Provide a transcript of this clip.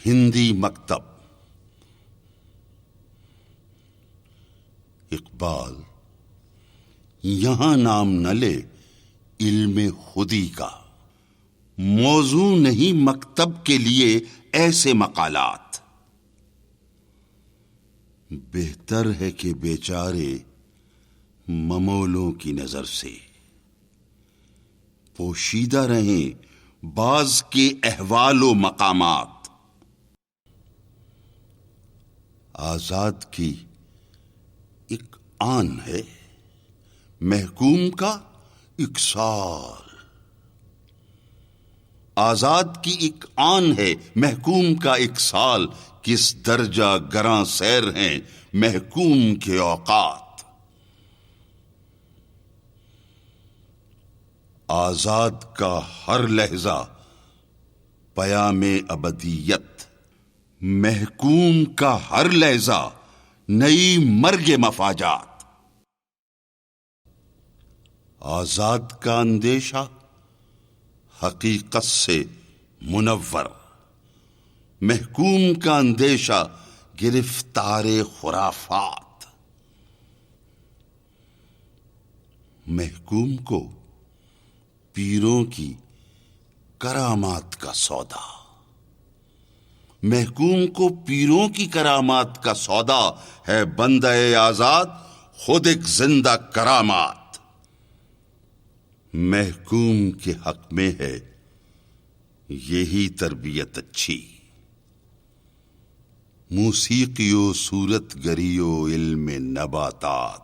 ہندی مکتب. اقبال یہاں نام نہ لے علم خودی کا، موضوع نہیں مکتب کے لیے ایسے مقالات. بہتر ہے کہ بیچارے ممولوں کی نظر سے پوشیدہ رہیں بعض کے احوال و مقامات. آزاد کی ایک آن ہے، محکوم کا ایک سال. آزاد کی ایک آن ہے، محکوم کا ایک سال. کس درجہ گراں سیر ہیں محکوم کے اوقات. آزاد کا ہر لحظہ پیام ابدیت، محکوم کا ہر لحظہ نئی مرگ مفاجات. آزاد کا اندیشہ حقیقت سے منور، محکوم کا اندیشہ گرفتار خرافات. محکوم کو پیروں کی کرامات کا سودا، محکوم کو پیروں کی کرامات کا سودا ہے. بندہ آزاد خود ایک زندہ کرامات. محکوم کے حق میں ہے یہی تربیت اچھی، موسیقی و صورت گری و علم نباتات.